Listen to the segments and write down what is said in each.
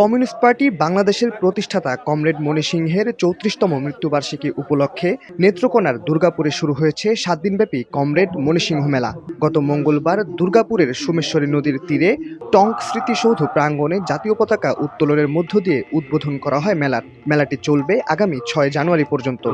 Communist party বাংলাদেশের প্রতিষ্ঠাতা comrade মণি সিংহের ৩৪তম মৃত্যুবার্ষিকী উপলক্ষে নেত্রকোনার দুর্গাপুরে শুরু হয়েছে ৭ দিনব্যাপী কমরেড মণি সিংহ মেলা। গত মঙ্গলবার দুর্গাপুরের সোমেশ্বরী নদীর তীরে টঙ্ক স্মৃতিসৌধ প্রাঙ্গণে জাতীয় পতাকা উত্তোলনের মধ্য দিয়ে উদ্বোধন করা হয় মেলাটি চলবে আগামী ৬ জানুয়ারি পর্যন্ত।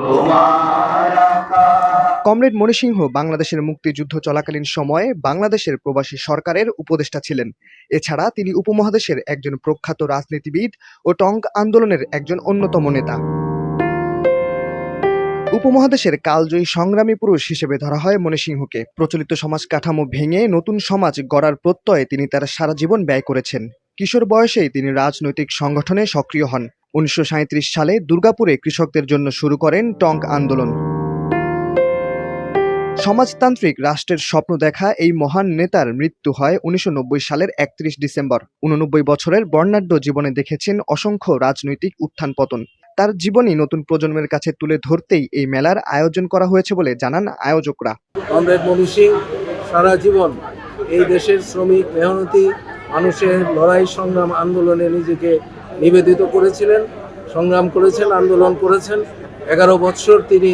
কমরেড মণি সিংহ বাংলাদেশের মুক্তিযুদ্ধ চলাকালীন সময়ে বাংলাদেশের প্রবাসী সরকারের উপদেষ্টা ছিলেন। এছাড়া তিনি উপমহাদেশের একজন প্রখ্যাত রাজনীতিবিদ ও টঙ্ক আন্দোলনের একজন অন্যতম নেতা। উপমহাদেশের কালজয়ী সংগ্রামী পুরুষ হিসেবে ধরা হয় মণি সিংহকে। প্রচলিত সমাজ কাঠামো ভেঙে নতুন সমাজ গড়ার প্রত্যয়ে তিনি তার সারা জীবন ব্যয় করেছেন। কিশোর বয়সেই তিনি রাজনৈতিক সংগঠনে সক্রিয় হন। ১৯৩৭ সালে দুর্গাপুরে কৃষকদের জন্য শুরু করেন টঙ্ক আন্দোলন। সমাজতান্ত্রিক রাষ্ট্রের স্বপ্ন দেখা এই মহান নেতার মৃত্যু হয় ১৯৯০ সালের ৩১ ডিসেম্বর। ৮৯ বছরের বর্ণাঢ্য জীবনে দেখেছেন অসংখ্য রাজনৈতিক উত্থান পতন। তার জীবনী নতুন প্রজন্মের কাছে তুলে ধরতেই এই মেলার আয়োজন করা হয়েছে বলে জানান আয়োজকরা। কমরেড মণি সিং সারা জীবন এই দেশের শ্রমিক মেহনতি মানুষের লড়াই সংগ্রাম আন্দোলনে নিজেকে নিবেদিত করেছিলেন, সংগ্রাম করেছেন, আন্দোলন করেছেন। ১১ বছর তিনি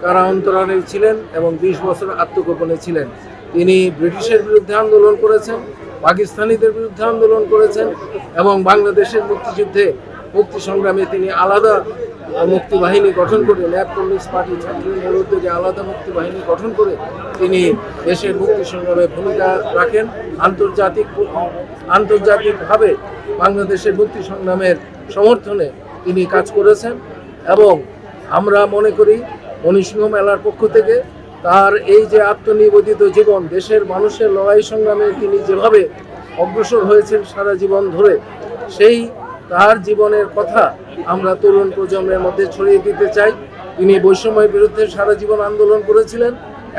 কারান্তরণে ছিলেন এবং ২০ বছর আত্মগোপনে ছিলেন। তিনি ব্রিটিশের বিরুদ্ধে আন্দোলন করেছেন, পাকিস্তানিদের বিরুদ্ধে আন্দোলন করেছেন এবং বাংলাদেশের মুক্তি সংগ্রামে তিনি আলাদা মুক্তি বাহিনী গঠন করে ল্যাব কমিউনিস্ট পার্টি ছাত্রদের উদ্যোগে আলাদা মুক্তি বাহিনী গঠন করে তিনি দেশের মুক্তি সংগ্রামে ভূমিকা রাখেন। আন্তর্জাতিকভাবে বাংলাদেশের মুক্তি সংগ্রামের সমর্থনে তিনি কাজ করেছেন এবং আমরা মনে করি মণি সিংহ মেলার পক্ষ থেকে তার এই যে আত্মনিবেদিত জীবন, দেশের মানুষের লড়াই সংগ্রামে তিনি যেভাবে অগ্রসর হয়েছেন সারা জীবন ধরে, সেই তার জীবনের কথা আমরা তরুণ প্রজন্মের মধ্যে ছড়িয়ে দিতে চাই। তিনি বৈষম্যের বিরুদ্ধে সারা জীবন আন্দোলন করেছিলেন।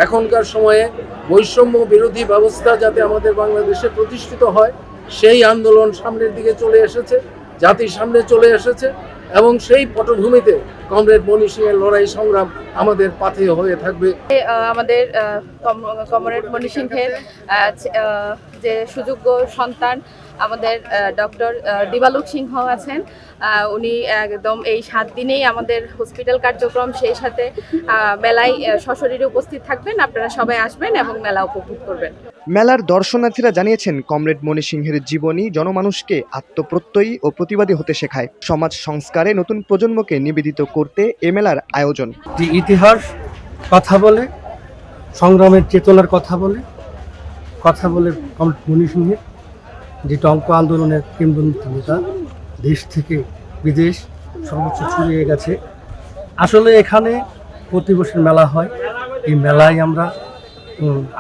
এখনকার সময়ে বৈষম্য বিরোধী ব্যবস্থা যাতে আমাদের বাংলাদেশে প্রতিষ্ঠিত হয়, সেই আন্দোলন সামনের দিকে চলে এসেছে, জাতির সামনে চলে এসেছে এবং সেই পটভূমিতে কমরেড মণি সিংহের লড়াই সংগ্রাম আমাদের পাথেয় হয়ে থাকবে। আমাদের কমরেড মণি সিংহের যে সুযোগ্য সন্তান আমাদের ডক্টর দিবালোক সিংহ আছেন, উনি একদম এই ৭ দিনেই আমাদের হসপিটাল কার্যক্রম সেই সাথে মেলায় সশরীরে উপস্থিত থাকবেন। আপনারা সবাই আসবেন এবং মেলা উপভোগ করবেন। মেলার দর্শনার্থীরা জানিয়েছেন কমরেড মণি সিংহের জীবনী জনমানুষকে আত্মপ্রত্যয়ী ও প্রতিবাদী হতে শেখায়। সমাজ সংস্কারে নতুন প্রজন্মকে নিবেদিত করতে এ মেলার আয়োজন। ইতিহাস কথা বলে, সংগ্রামের চেতনার কথা বলে কমরেড মণি সিংহের যে টঙ্ক আন্দোলনের কিংবদন্তি নেতা, দেশ থেকে বিদেশ সর্বোচ্চ ছড়িয়ে গেছে। আসলে এখানে প্রতি বছর মেলা হয়, এই মেলায় আমরা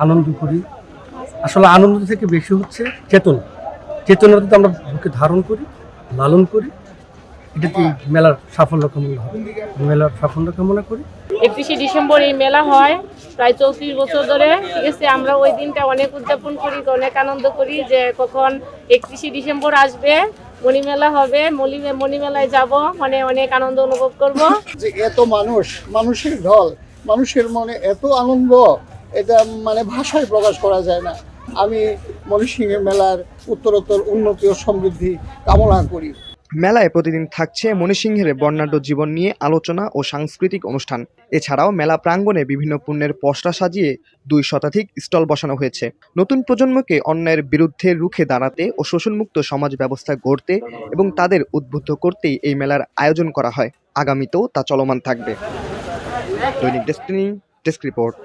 আনন্দ করি। আসলে আনন্দ থেকে বেশি হচ্ছে চেতনাটা আমরা বুকে ধারণ করি, লালন করি। এটাতে মেলার সাফল্য কামনা করি। 31শে ডিসেম্বর এই মেলা হয় প্রায় 34 বছর ধরে। ঠিক আছে, আমরা ওই দিনটা অনেক উদযাপন করি, অনেক আনন্দ করি যে কখন 31শে ডিসেম্বর আসবে, মণি মেলা হবে, মণি মেলায় যাব, মানে অনেক আনন্দ অনুভব করব। যে এত মানুষের ঢল, মানুষের মনে এত আনন্দ, এটা মানে ভাষায় প্রকাশ করা যায় না। আমি মণি সিংহ মেলার উত্তরোত্তর উন্নতি ও সমৃদ্ধি কামনা করি। মেলায় প্রতিদিন থাকছে মণি সিংহের বর্ণাঢ্য জীবন নিয়ে আলোচনা ও সাংস্কৃতিক অনুষ্ঠান। এছাড়াও মেলা প্রাঙ্গণে বিভিন্ন পণ্যের পসরা সাজিয়ে ২ শতাধিক স্টল বসানো হয়েছে। নতুন প্রজন্মকে অন্যায়ের বিরুদ্ধে রুখে দাঁড়াতে ও শোষণমুক্ত সমাজ ব্যবস্থা গড়তে এবং তাদের উদ্বুদ্ধ করতেই এই মেলার আয়োজন করা হয়। আগামীতেও তা চলমান থাকবে। দৈনিক ডেস্টিনি ডেস্ক রিপোর্ট।